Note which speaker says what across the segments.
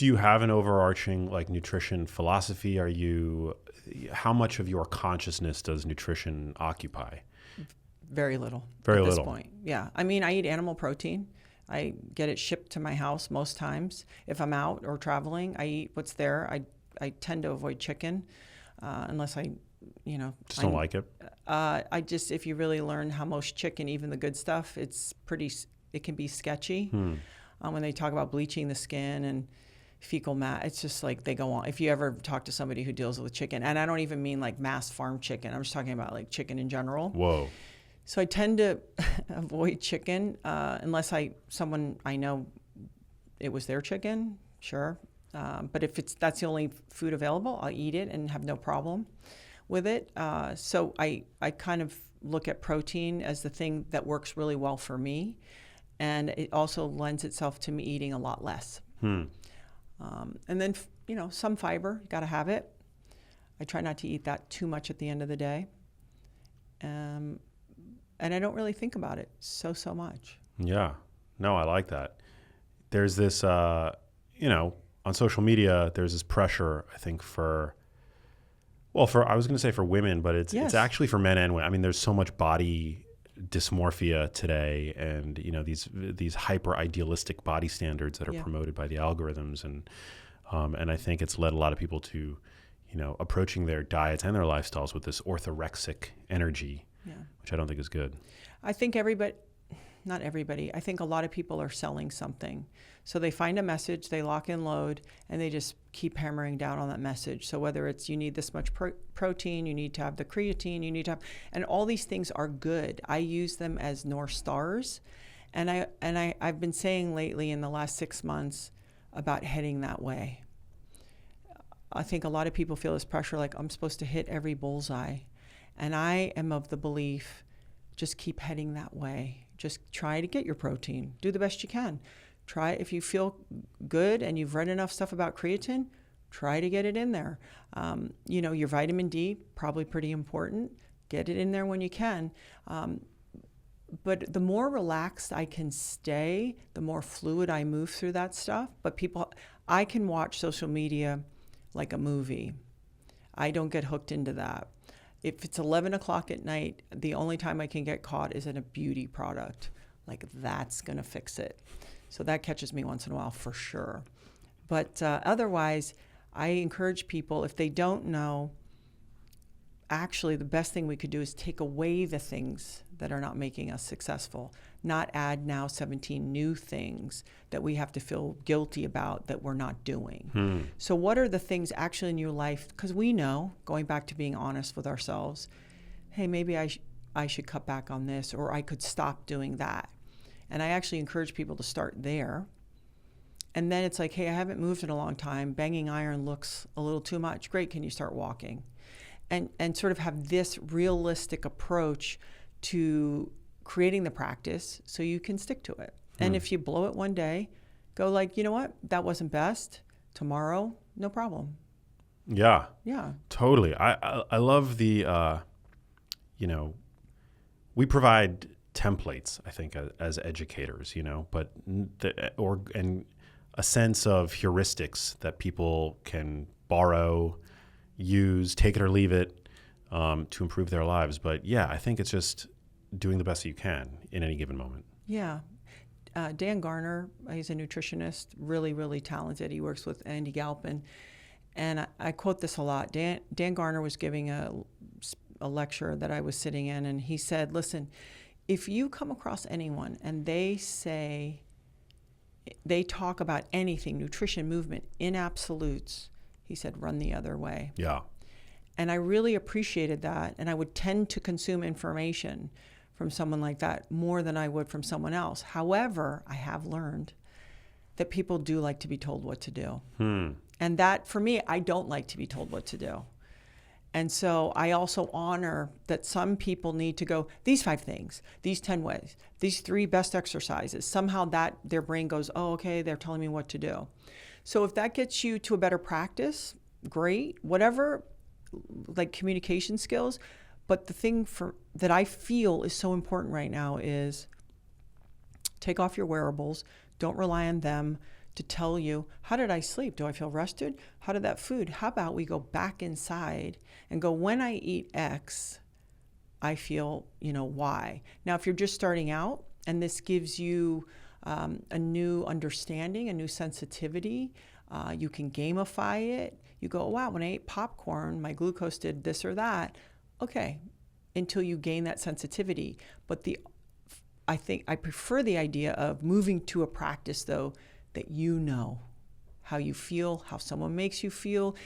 Speaker 1: Do you have an overarching like nutrition philosophy? How much of your consciousness does nutrition occupy?
Speaker 2: Very little.
Speaker 1: Very
Speaker 2: at
Speaker 1: little.
Speaker 2: this point. Yeah. I mean, I eat animal protein. I get it shipped to my house most times. If I'm out or traveling, I eat what's there. I tend to avoid chicken unless I
Speaker 1: Just don't like it.
Speaker 2: If you really learn how most chicken, even the good stuff, it can be sketchy. When they talk about bleaching the skin and fecal matter, it's just like they go on. If you ever talk to somebody who deals with chicken, and I don't even mean like mass farm chicken, I'm just talking about like chicken in general.
Speaker 1: Whoa.
Speaker 2: So I tend to avoid chicken unless someone I know it was their chicken, sure. But if that's the only food available, I'll eat it and have no problem with it. So I kind of look at protein as the thing that works really well for me, and it also lends itself to me eating a lot less. And then some fiber, you got to have it. I try not to eat that too much at the end of the day. And I don't really think about it so much. Yeah.
Speaker 1: No, I like that. There's this, on social media, there's this pressure, I think, I was going to say for women, but it's actually for men and women. I mean, there's so much body dysmorphia today, and, these hyper idealistic body standards that are promoted by the algorithms. And I think it's led a lot of people to, approaching their diets and their lifestyles with this orthorexic energy. Yeah. Which I don't think is good.
Speaker 2: I think not everybody, I think a lot of people are selling something. So they find a message, they lock and load, and they just keep hammering down on that message. So whether it's you need this much protein, you need to have the creatine, and all these things are good. I use them as North Stars. And I've been saying lately in the last 6 months about heading that way. I think a lot of people feel this pressure, like I'm supposed to hit every bullseye. And I am of the belief, just keep heading that way. Just try to get your protein. Do the best you can. Try, if you feel good and you've read enough stuff about creatine, try to get it in there. Your vitamin D, probably pretty important. Get it in there when you can. But the more relaxed I can stay, the more fluid I move through that stuff. But I can watch social media like a movie. I don't get hooked into that. If it's 11 o'clock at night, the only time I can get caught is in a beauty product. Like, that's going to fix it. So that catches me once in a while for sure. But otherwise, I encourage people, if they don't know, actually the best thing we could do is take away the things that are not making us successful, not add now 17 new things that we have to feel guilty about that we're not doing. So what are the things actually in your life? Because we know, going back to being honest with ourselves, hey, maybe I should cut back on this, or I could stop doing that. And I actually encourage people to start there. And then it's like, hey, I haven't moved in a long time. Banging iron looks a little too much. Great, can you start walking? And sort of have this realistic approach to creating the practice so you can stick to it. And if you blow it one day, go like, you know what, that wasn't best. Tomorrow, no problem.
Speaker 1: Yeah.
Speaker 2: Yeah.
Speaker 1: Totally. I love the, we provide templates, I think, as educators, but and a sense of heuristics that people can borrow, use, take it or leave it, to improve their lives. But yeah, I think it's just doing the best that you can in any given moment.
Speaker 2: Yeah. Dan Garner, he's a nutritionist, really, really talented. He works with Andy Galpin. And I quote this a lot. Dan Garner was giving a lecture that I was sitting in, and he said, listen, if you come across anyone and they talk about anything, nutrition, movement, in absolutes, he said, run the other way.
Speaker 1: Yeah.
Speaker 2: And I really appreciated that. And I would tend to consume information from someone like that more than I would from someone else. However, I have learned that people do like to be told what to do. And that, for me, I don't like to be told what to do. And so I also honor that some people need to go, these 5 things, these 10 ways, these 3 best exercises. Somehow that their brain goes, oh, okay, they're telling me what to do. So if that gets you to a better practice, great, whatever, like communication skills. But the thing that I feel is so important right now is take off your wearables. Don't rely on them. to tell you, how did I sleep? Do I feel rested? How did that food? How about we go back inside and go, when I eat X, I feel, Y. Now, if you're just starting out and this gives you a new understanding, a new sensitivity, you can gamify it. You go, wow, when I ate popcorn, my glucose did this or that. Okay, until you gain that sensitivity. But I think I prefer the idea of moving to a practice, though, that you know how you feel, how someone makes you feel.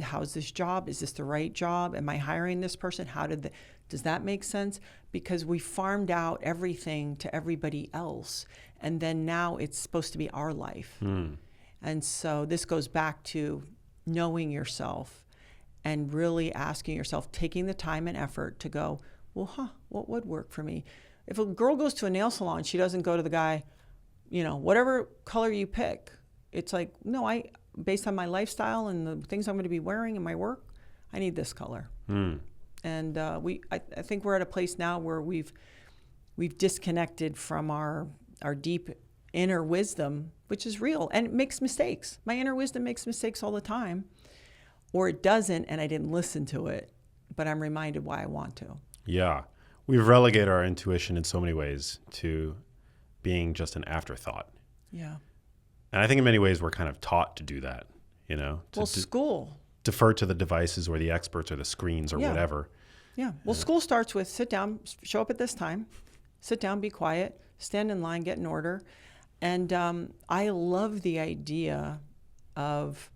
Speaker 2: How's this job? Is this the right job? Am I hiring this person? Does that make sense? Because we farmed out everything to everybody else, and then now it's supposed to be our life. And so this goes back to knowing yourself and really asking yourself, taking the time and effort to go, well, what would work for me? If a girl goes to a nail salon, she doesn't go to the guy, whatever color you pick. It's like, no, based on my lifestyle and the things I'm going to be wearing in my work, I need this color. And I think we're at a place now where we've disconnected from our deep inner wisdom, which is real, and it makes mistakes. My inner wisdom makes mistakes all the time, or it doesn't, and I didn't listen to it, but I'm reminded why I want to.
Speaker 1: Yeah. We've relegated our intuition in so many ways to being just an afterthought.
Speaker 2: Yeah.
Speaker 1: And I think in many ways we're kind of taught to do that,
Speaker 2: school.
Speaker 1: Defer to the devices or the experts or the screens or whatever.
Speaker 2: Yeah. Well, school starts with sit down, show up at this time, sit down, be quiet, stand in line, get in order. And I love the idea of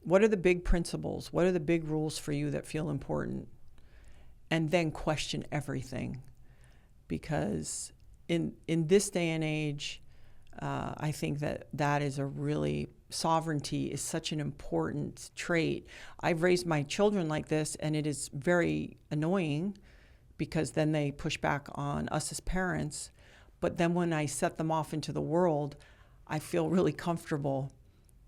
Speaker 2: what are the big principles? What are the big rules for you that feel important? And then question everything. Because in this day and age, I think that is sovereignty is such an important trait. I've raised my children like this, and it is very annoying because then they push back on us as parents. But then when I set them off into the world, I feel really comfortable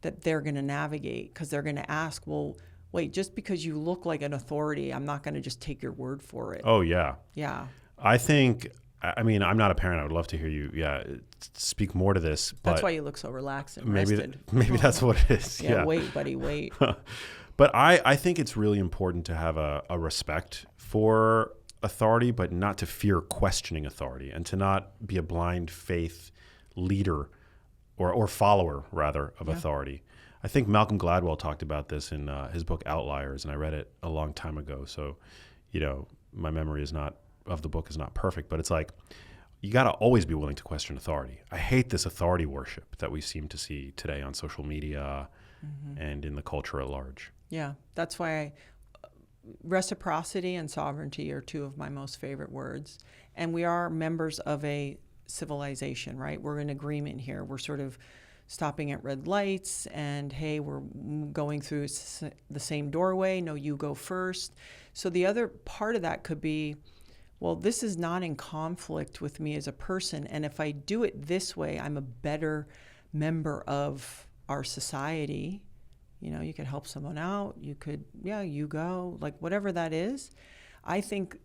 Speaker 2: that they're going to navigate, because they're going to ask, well, wait, just because you look like an authority, I'm not going to just take your word for it.
Speaker 1: Oh, yeah.
Speaker 2: Yeah.
Speaker 1: I'm not a parent. I would love to hear you, speak more to this. But
Speaker 2: that's why you look so relaxed and
Speaker 1: rested. Maybe that's what it is.
Speaker 2: Yeah, wait, buddy, wait.
Speaker 1: But I think it's really important to have a respect for authority, but not to fear questioning authority, and to not be a blind faith leader or follower, rather, of authority. I think Malcolm Gladwell talked about this in his book Outliers, and I read it a long time ago. So, my memory of the book is not perfect, but it's like, you got to always be willing to question authority. I hate this authority worship that we seem to see today on social media and in the culture at large. Yeah,
Speaker 2: that's why reciprocity and sovereignty are two of my most favorite words. And we are members of a civilization, right? We're in agreement here. We're sort of stopping at red lights and, hey, we're going through the same doorway. No, you go first. So the other part of that could be, well, this is not in conflict with me as a person. And if I do it this way, I'm a better member of our society. You could help someone out. You could, you go, like whatever that is. I think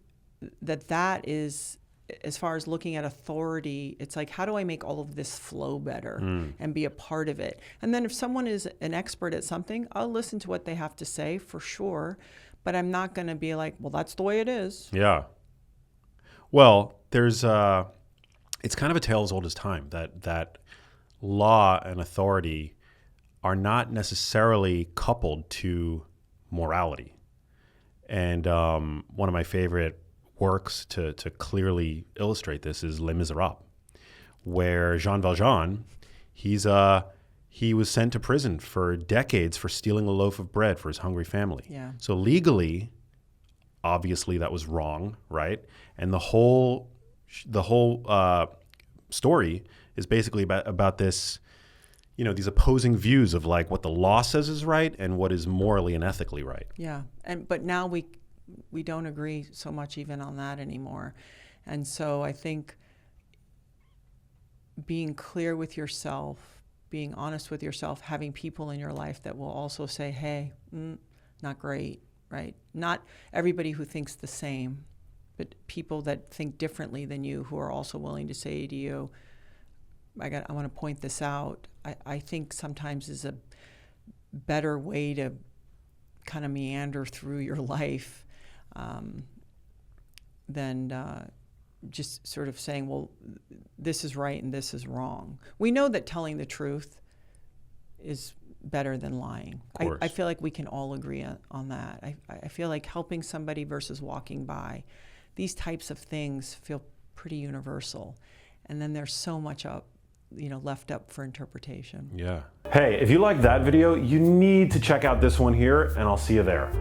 Speaker 2: that is, as far as looking at authority, it's like, how do I make all of this flow better and be a part of it? And then if someone is an expert at something, I'll listen to what they have to say for sure. But I'm not going to be like, well, that's the way it is.
Speaker 1: Yeah. Well, there's it's kind of a tale as old as time that law and authority are not necessarily coupled to morality. And one of my favorite works to clearly illustrate this is Les Miserables, where Jean Valjean, he was sent to prison for decades for stealing a loaf of bread for his hungry family.
Speaker 2: Yeah.
Speaker 1: So legally, obviously that was wrong, right? And the whole story is basically about this, these opposing views of like what the law says is right and what is morally and ethically right.
Speaker 2: Yeah. But now we don't agree so much even on that anymore. And so I think being clear with yourself, being honest with yourself, having people in your life that will also say, hey, not great, right? Not everybody who thinks the same, but people that think differently than you who are also willing to say to you, want to point this out, I think sometimes is a better way to kind of meander through your life than just sort of saying, well, this is right and this is wrong. We know that telling the truth is better than lying. I feel like we can all agree on that. I feel like helping somebody versus walking by, these types of things feel pretty universal. And then there's so much left up for interpretation.
Speaker 1: Yeah. Hey, if you liked that video, you need to check out this one here, and I'll see you there.